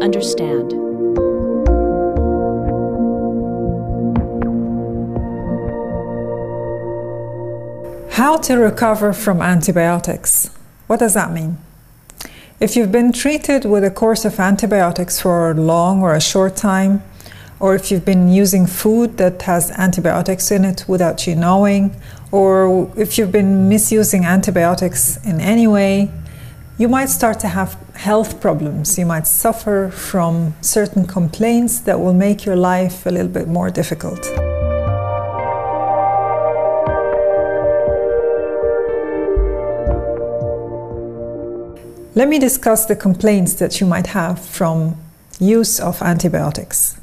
understand. How to recover from antibiotics? What does that mean? If you've been treated with a course of antibiotics for a long or a short time, or if you've been using food that has antibiotics in it without you knowing, or if you've been misusing antibiotics in any way, you might start to have health problems. You might suffer from certain complaints that will make your life a little bit more difficult. Let me discuss the complaints that you might have from use of antibiotics.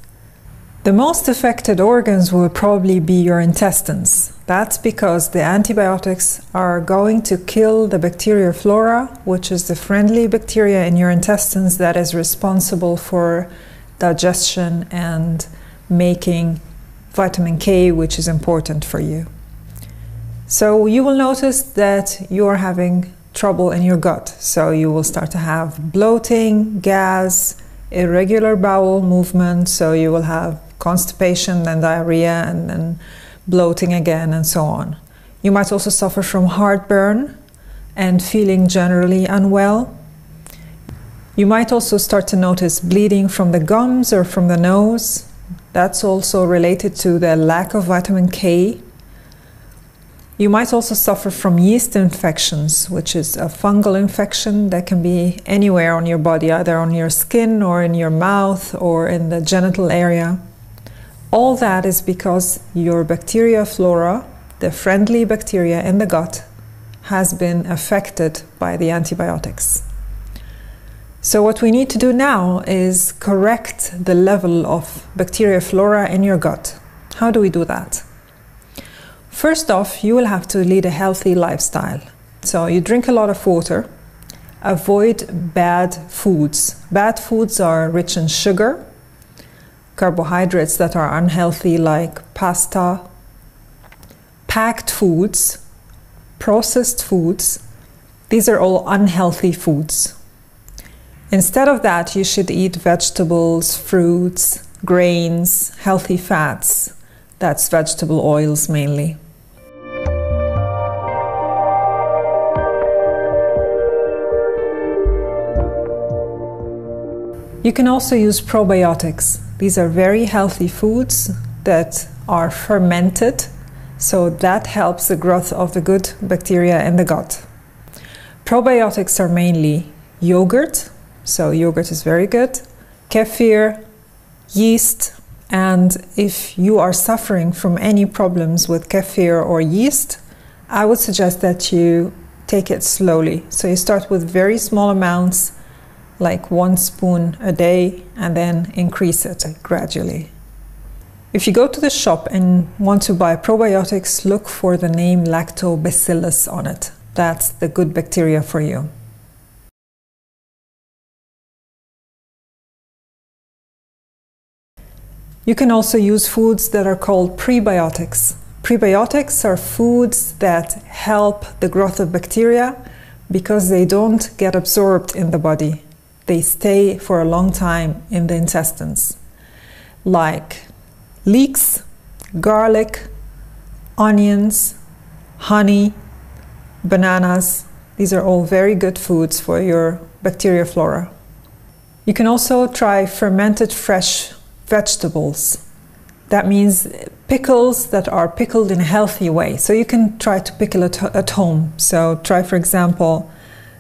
The most affected organs will probably be your intestines. That's because the antibiotics are going to kill the bacteria flora, which is the friendly bacteria in your intestines that is responsible for digestion and making vitamin K, which is important for you. So you will notice that you are having trouble in your gut. So you will start to have bloating, gas, irregular bowel movement. So you will have constipation and diarrhea and then bloating again and so on. You might also suffer from heartburn and feeling generally unwell. You might also start to notice bleeding from the gums or from the nose. That's also related to the lack of vitamin K. You might also suffer from yeast infections, which is a fungal infection that can be anywhere on your body, either on your skin or in your mouth or in the genital area. All that is because your bacteria flora, the friendly bacteria in the gut, has been affected by the antibiotics. So what we need to do now is correct the level of bacteria flora in your gut. How do we do that? First off, you will have to lead a healthy lifestyle. So you drink a lot of water, avoid bad foods. Bad foods are rich in sugar, carbohydrates that are unhealthy like pasta, packed foods, processed foods. These are all unhealthy foods. Instead of that, you should eat vegetables, fruits, grains, healthy fats. That's vegetable oils mainly. You can also use probiotics. These are very healthy foods that are fermented, so that helps the growth of the good bacteria in the gut. Probiotics are mainly yogurt, so yogurt is very good, kefir, yeast, and if you are suffering from any problems with kefir or yeast, I would suggest that you take it slowly. So you start with very small amounts, like 1 spoon a day, and then increase it gradually. If you go to the shop and want to buy probiotics, look for the name lactobacillus on it. That's the good bacteria for you. You can also use foods that are called prebiotics. Prebiotics are foods that help the growth of bacteria because they don't get absorbed in the body. They stay for a long time in the intestines, like leeks, garlic, onions, honey, bananas. These are all very good foods for your bacteria flora. You can also try fermented fresh vegetables. That means pickles that are pickled in a healthy way. So you can try to pickle it at home. So try, for example,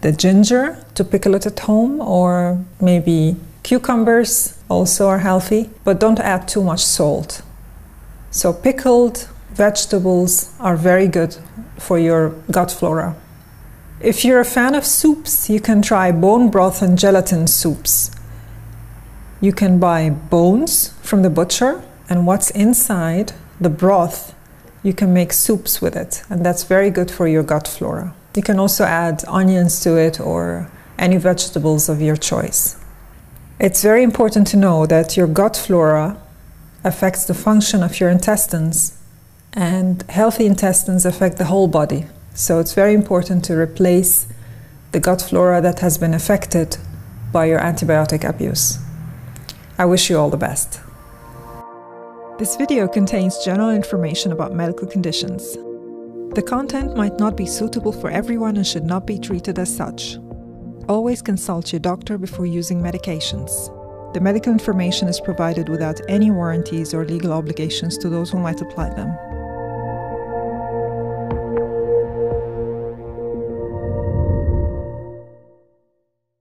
the ginger to pickle it at home, or maybe cucumbers also are healthy, but don't add too much salt. So pickled vegetables are very good for your gut flora. If you're a fan of soups, you can try bone broth and gelatin soups. You can buy bones from the butcher, and what's inside the broth, you can make soups with it, and that's very good for your gut flora. You can also add onions to it or any vegetables of your choice. It's very important to know that your gut flora affects the function of your intestines, and healthy intestines affect the whole body. So it's very important to replace the gut flora that has been affected by your antibiotic abuse. I wish you all the best. This video contains general information about medical conditions. The content might not be suitable for everyone and should not be treated as such. Always consult your doctor before using medications. The medical information is provided without any warranties or legal obligations to those who might apply them.